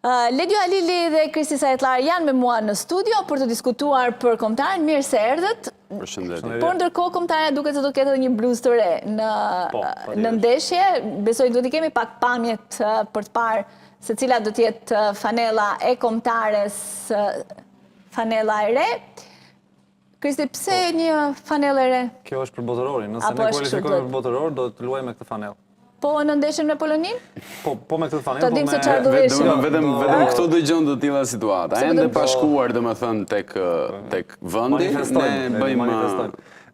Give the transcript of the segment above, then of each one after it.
Ledio Halili dhe Kristi Sajtlar janë me mua në studio për të diskutuar për kombëtarin. Mirë se erdhët. Por ndërkohë kombëtarja duket se do ketë edhe një bluzë të re në ndeshje. Besoj do t'i kemi pak pamjet për të parë se cila do t'jetë fanella e kombëtares, fanella e re. Kristi, pse një fanellë e re? Kjo është për botërorin. Nëse ne kualifikojmë për botëror, do të luajmë me këtë fanellë. Po në ndeshjen me Polonin? Po me këtë fanellë, vetëm këto dëgjon të tilla situata. Ende pa shkuar, domethënë tek vendi, ne bëjmë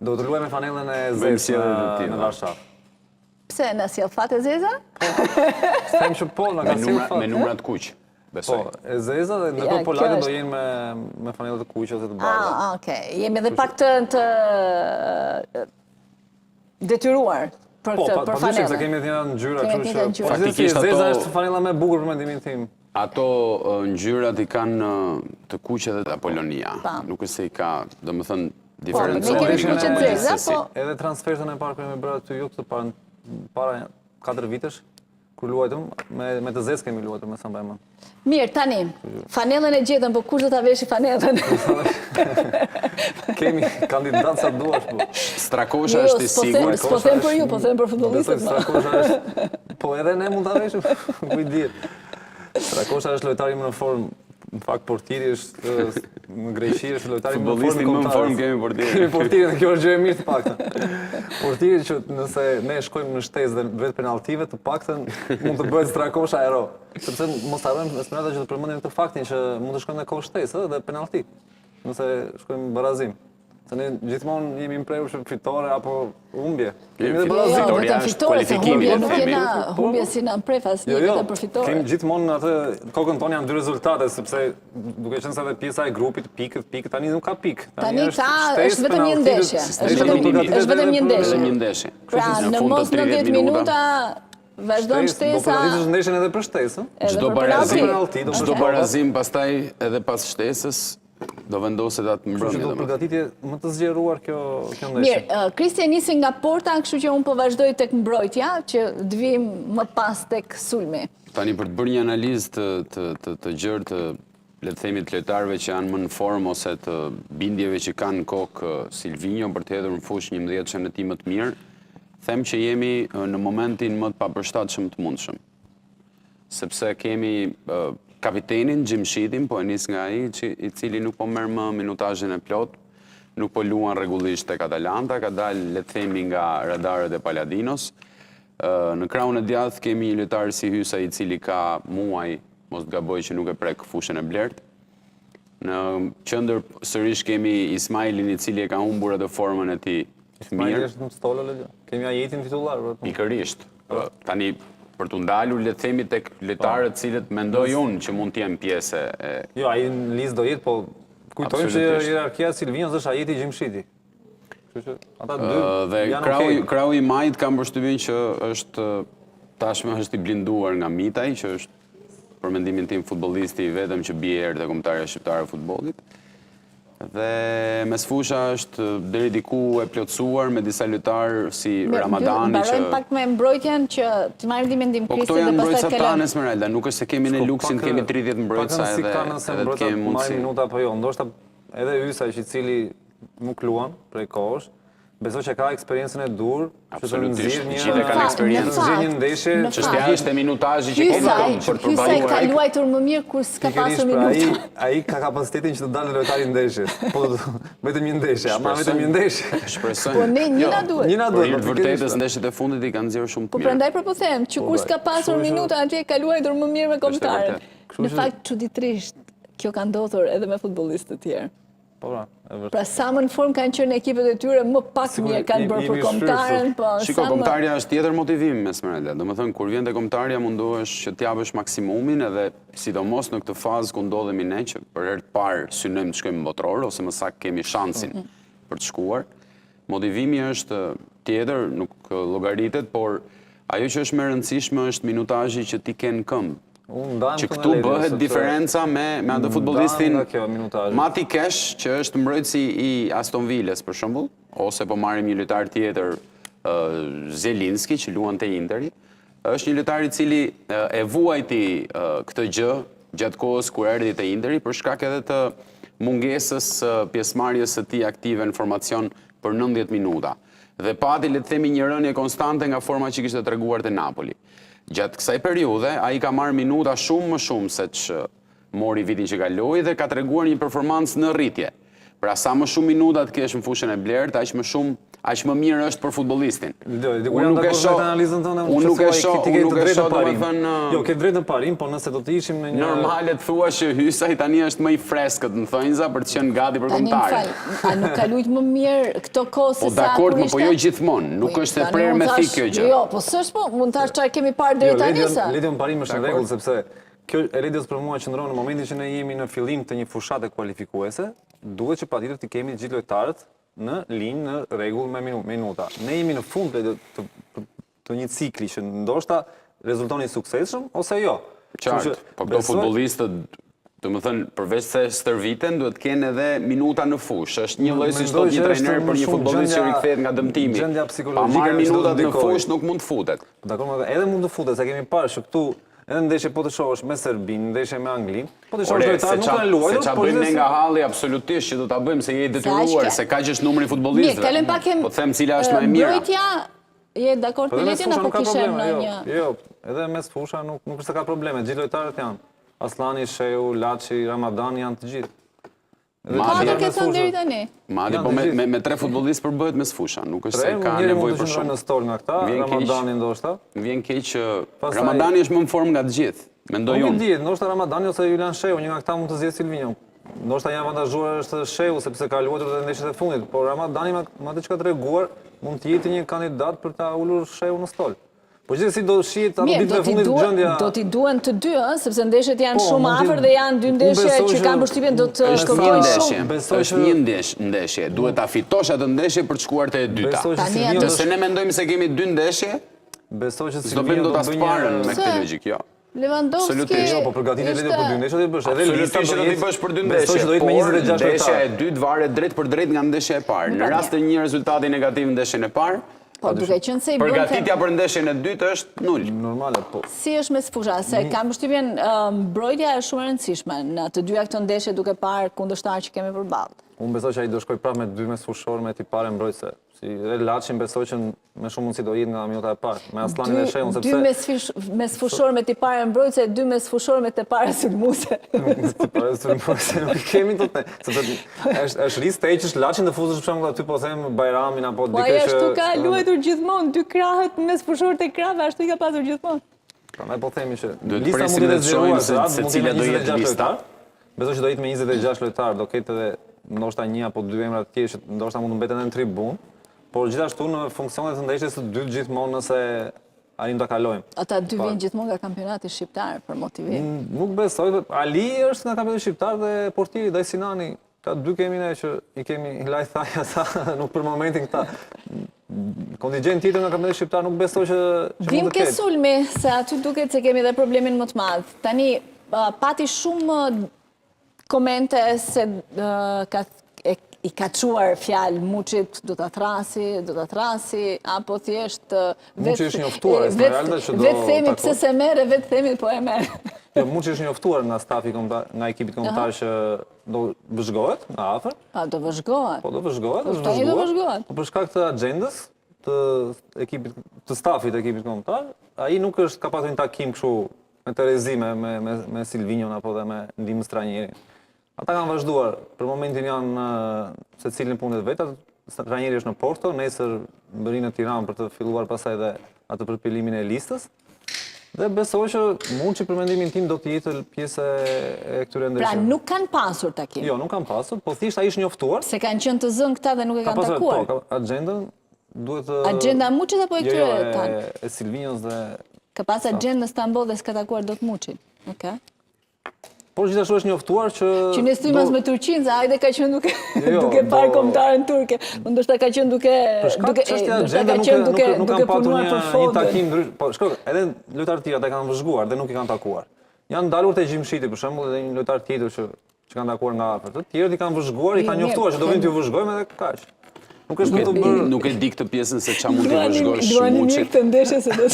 do të luajmë me fanellën e zezë në Varshavë. Pse na sjell fat e zeza? Them që po, na ka sjellë fat. Me numra të kuq. Besoj. Po, e zeza dhe ndërkohë polakët do jenë me fanellë të kuqe ose të bardha. Okej. Jemi edhe pak të detyruar. Po, padyshim se kemi të njëra ngjyra, kështu që faktikisht zeza është fanella më e bukur për mendimin tim. Ato ngjyrat i kanë të kuqe dhe Polonia. Nuk është se i ka, domethënë, diferencojnë. Edhe transfertën e parë kemi bërë aty jo këtë para 4 vitesh, kur luajtëm me të zezë kemi luajtur me sa mbaj mend. Mirë, tani, fanellën e gjetëm, po kush do ta veshi fanellën? Kemi kandidat sa duash, po. Strakosha është i sigurt. Po them për ju, po them për futbollistët. Strakosha është, po edhe ne mund ta veshim, kujt. Strakosha është lojtari më në formë, në fakt portieri është në Greqi është lojtari më në formë. Futbollisti më në formë kemi portieri. Kemi portieri, kjo është gjë e mirë të paktën. Portieri që nëse ne shkojmë në shtesë dhe vetë penaltive, të paktën mund të bëhet Strakosha ero. Sepse mos harrojmë Esmeralda që të përmendim këtë faktin që mund të shkojmë në kohë shtesë dhe penalti. Nëse shkojmë barazim. Se ne gjithmonë jemi mprehur që fitore apo humbje. Kemi dhe barazim. Fitoria është kualifikimi. Nuk jena humbje si në mprefas, një vetëm për fitore. Kemi gjithmonë atë kokën tonë janë dy rezultate, sepse duke qenë se edhe pjesa e grupit, pikët, tani nuk ka pikë. Tani është vetëm një ndeshje. Është vetëm një ndeshje. Pra, në mos 90 minuta vazhdon shtesa. Do përgatitesh ndeshjen edhe për shtesën. Çdo barazim pastaj edhe pas shtesës do vendoset atë mbrëmje. Do përgatitje më të zgjeruar kjo ndeshje. Mirë, Kristi nisi nga porta, kështu që unë po vazhdoj tek mbrojtja, që të vim më pas tek sulmi. Tani për të bërë një analizë të gjerë të le të themi të lojtarëve që janë më në formë ose të bindjeve që kanë në kokë Silvinho për të hedhur në fushë 11 shëndeti më të mirë, them që jemi në momentin më të papërshtatshëm të mundshëm. Sepse kemi kapitenin Gjimshitin, po e nis nga ai, i cili nuk po merr më minutazhin e plot, nuk po luan rregullisht tek Atalanta, ka dalë le të themi nga radarët e Paladinos. Në krahun e djathtë kemi një lojtar si Hysa i cili ka muaj, mos të gaboj që nuk e prek fushën e Blert. Në qendër sërish kemi Ismailin i cili e ka humbur atë formën e tij. Ismaili është në stolë, kemi Ajetin titullar. Pikërisht. Tani për të ndalur, le të themi tek lojtarët cilët mendoj unë që mund të jenë pjesë e... Jo, ai në listë do jetë, po kujtojmë që hierarkia e Silvinhos është Ajeti Gjimshiti. Dhe krahu i Majit kam përshtypjen që është tashmë është i blinduar nga Mitaj, që është për mendimin tim futbollisti i vetëm që bie erë te kombëtarja shqiptare e futbollit. Dhe mes fusha është deri diku e plotësuar me disa lojtarë si Ramadani që... Mbarojmë pak me mbrojtjen që të marrim në mendim Kristi dhe pastaj kalojmë. Këto janë mbrojtësa tanë Esmeralda, nuk është se kemi ne luksin, kemi 30 mbrojtësa edhe të kemi mundësi. Minuta apo jo, ndoshta edhe Hysa i cili nuk luan prej kohësh, besoj që ka eksperiencën e dur, absolutisht, gjithë kanë eksperiencë. Zgjidhje një ndeshje, çështja është e minutazhit që kemi për të përballur. Hysa ka luajtur më mirë kur s'ka pasur minuta. Ai ka kapacitetin që të dalë lojtari në ndeshje. Po vetëm një ndeshje, ama vetëm një ndeshje. Shpresoj. Po ne një na duhet. Një na duhet. Për vërtetës ndeshjet e fundit i kanë nxjerrë shumë të mirë. Po prandaj po them që kur s'ka pasur minuta atje ka luajtur më mirë me kombëtarët. Në fakt çuditërisht kjo ka ndodhur edhe me futbollistë të tjerë. Pra sa më në formë kanë qenë ekipet e tyre, më pak mirë kanë bërë për kombëtarën. Shiko, kombëtarja është tjetër motivim me Esmeralda. Domethënë kur vjen te kombëtarja munduhesh që të japësh maksimumin edhe sidomos në këtë fazë ku ndodhemi ne që për herë të parë synojmë të shkojmë në botror ose më saktë kemi shansin për të shkuar. Motivimi është tjetër, nuk llogaritet, por ajo që është më e rëndësishme është minutazhi që ti ke në këmbë. Që këtu bëhet diferenca me atë futbollistin Mati Kesh, që është mbrojtësi i Aston Villas për shembull, ose po marrim një lojtar tjetër, Zielinski, që luan te Interi, është një lojtar i cili e vuajti këtë gjë gjatë kohës kur erdhi te Interi për shkak edhe të mungesës pjesëmarrjes së tij aktive në formacion për 90 minuta. Dhe pati le të themi një rënje konstante nga forma që kishte treguar te Napoli. Gjatë kësaj periudhe ai ka marrë minuta shumë më shumë se që mori vitin që kaloi dhe ka treguar një performancë në rritje. Pra sa më shumë minuta të kesh në fushën e blert, aq më mirë është për futbollistin. Unë nuk e shoh analizën tënde, unë nuk e shoh domethënë jo, ke drejtë në parim, po nëse do të ishim në një normale të thua që Hysa tani është më i freskët në thonjza për të qenë gati për kombëtar. A nuk ka luajtur më mirë këto kohë se sa kur ishte? Po dakord, po jo gjithmonë, nuk është e prerë me thik kjo gjë. Jo, po s'është po, mund ta çaj kemi parë deri tani sa. Lidhja me parim është në rregull sepse kjo Eredios për mua qëndron në momentin që ne jemi në fillim të një fushate kualifikuese, duhet që patjetër të kemi gjithë lojtarët në linjë në rregull me minuta. Ne jemi në fund të një cikli që ndoshta rezulton i suksesshëm ose jo. Qartë, po këto futbollistët, domethënë përveç se stërviten, duhet të kenë edhe minuta në fushë. Është një lloj siç thotë një trajner për një futbollist që rikthehet nga dëmtimi. Pa marrë minutat në fushë nuk mund të futet. Dakor, edhe mund të futet, se kemi parë që këtu edhe ndeshje po të shohësh me Serbinë, ndeshje me Anglinë, po të shohësh lojtarë nuk kanë luajtur, se çfarë bëjmë ne nga halli absolutisht që do ta bëjmë se je i detyruar, se kaq është numri i futbollistëve. Po them cila është më e mira. Mbrojtja, je dakord me Letin apo kishe në një? Jo, edhe mes fusha nuk është se ka probleme, gjithë lojtarët janë. Aslani, Sheu, Laçi, Ramazani janë të gjithë. Katër ke thënë deri tani. Madje po me 3 futbollistë përbëhet mes fusha, nuk është se ka nevojë për shumë. Në stol nga këta, Ramadani ndoshta. Vjen keq që Ramadani është më në formë nga të gjithë, mendoj unë. Nuk dihet, ndoshta Ramadani ose Julian Sheu, një nga këta mund të zgjedhë Silvinho. Ndoshta një avantazhuar është Sheu sepse ka luajtur edhe ndeshjet e fundit, por Ramadani me atë që ka treguar mund të jetë një kandidat për ta ulur Sheu në stol. Po gjithsesi do shihet ato ditët e fundit gjendja. Do t'i duhen të dy, sepse ndeshjet janë shumë afër dhe janë dy ndeshje që kanë përshtypjen do të shkëmbojnë shumë. Është një ndeshje, duhet ta fitosh atë ndeshje për të shkuar te e dyta. Nëse ne mendojmë se kemi 2 ndeshje, besoj që do bëjmë do ta sparën me këtë logjik, jo. Lewandowski. Jo, po përgatitje vetëm për 2 ndeshje do i bësh. Edhe lista do i bësh për 2 ndeshje. Besoj që do jetë me 26 lojtarë. Ndeshja e dytë varet drejt për drejt nga ndeshja e parë. Në rast të një rezultati negativ në ndeshjen e parë, po duke qenë se i bën përgatitja për ndeshjen e dytë është 0. Normale, po. Si është mes fusha, se kam përshtypjen mbrojtja është shumë e rëndësishme në të dyja këto ndeshje duke parë kundërshtar që kemi përballë. Unë besoj që ai do shkoj prapë me 2 mes fushor me tipare mbrojtëse. Si Laçin besoj që me shumë mundësi do jetë nga minuta e parë. Me Aslanin dhe Sheun sepse 2 mes fushor me tipare mbrojtëse, 2 mes fushor me tipare sulmuese. Tipare sulmuese nuk kemi dot ne. Sepse është risk të heqësh Laçin të fuzësh për shembull aty po them Bajramin apo dikë që. Po ashtu ka luajtur gjithmonë 2 krahët mes fushorët e krahëve, ashtu i ka pasur gjithmonë. Prandaj po themi që lista mund të shohim se cila do jetë lista. Besoj që do jetë me 26 lojtarë, do ketë edhe ndoshta 1 apo 2 emra të tjerë që ndoshta mund të mbeten në tribun, por gjithashtu në funksionet të ndeshjes së dytë gjithmonë nëse arrim ta kalojmë. Ata 2 vijnë gjithmonë nga kampionati shqiptar për motivim. Nuk besoj, Ali është nga kampionati shqiptar dhe portieri Daj Sinani, ka 2 kemi ne që i kemi Laj Thaja sa nuk për momentin këta kontingjent tjetër nga kampionati shqiptar nuk besoj që mund të ketë. Vim ke sulmi se aty duket se kemi edhe problemin më të madh. Tani pati shumë komente se i ka quar fjalë Muçit do ta thrasi, apo thjesht Muçi është njoftuar Esmeralda që do vetë themi pse se merre, vetë themi po e merr. Jo, Muçi është njoftuar nga stafi kombëtar, nga ekipit kombëtar që do vëzhgohet nga afër. Do vëzhgohet. Po do vëzhgohet, do vëzhgohet. Po për shkak të agjendës të ekipit, të stafit të ekipit kombëtar, ai nuk është ka pasur një takim kështu me Terezi me Silvinjon apo dhe me ndihmën Stranjeri. Ata kanë vazhduar, për momentin janë se cilin punët vetë, trajneri është në Porto, nesër bëri në Tiranë për të filluar pasaj dhe atë përpilimin e listës. Dhe besoj që Muçi për mendimin tim do të jetë pjesë e këtyre ndeshjeve. Pra nuk kanë pasur takim. Jo, nuk kanë pasur, po thjesht ai është njoftuar. Se kanë qenë të zënë këta dhe nuk e kanë takuar. Po, agjendën duhet Agjenda e Muçit apo e këtyre tanë? E Silvinjos dhe ka pas agjendë në Stamboll dhe s'ka takuar dot Muçin. Okej. Por gjithashtu është njoftuar që ne stymas me Turqinë, se hajde ka qenë duke parë kombëtarën turke. Ndoshta ka qenë duke punuar për fondin. Një takim ndrysh, po shkoj, edhe lojtarët tjerë ata kanë vëzhguar dhe nuk i kanë takuar. Janë dalur te Gjimshiti për shembull edhe një lojtar tjetër që kanë takuar nga afër. Të tjerët i kanë vëzhguar, i kanë njoftuar që do vinë t'ju vëzhgojmë edhe kaq. Nuk është të bërë. Nuk e di këtë pjesën se ç'a mund të vëzhgosh Muçit. Duani mirë këtë ndeshje se do.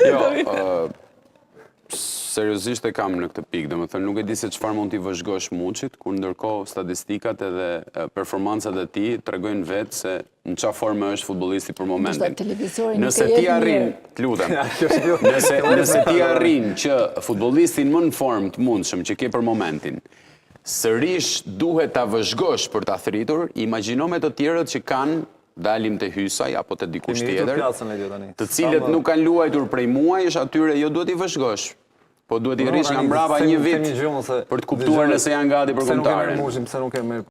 Jo, seriozisht e kam në këtë pikë, domethënë nuk e di se çfarë mund t'i vëzhgosh Muçit, kur ndërkohë statistikat edhe performancat e tij tregojnë vetë se në çfarë forme është futbollisti për momentin. Nëse ti arrin, të lutem. Nëse ti arrin që futbollistin më në formë të mundshëm që ke për momentin, sërish duhet ta vëzhgosh për ta thritur, imagjino me të tjerët që kanë dalim të Hysaj apo të dikush tjetër, të cilët nuk kanë luajtur prej muajsh, atyre jo duhet i vëzhgosh, po duhet i rrish nga mbrapa një vit për të kuptuar nëse janë gati për kombëtaren.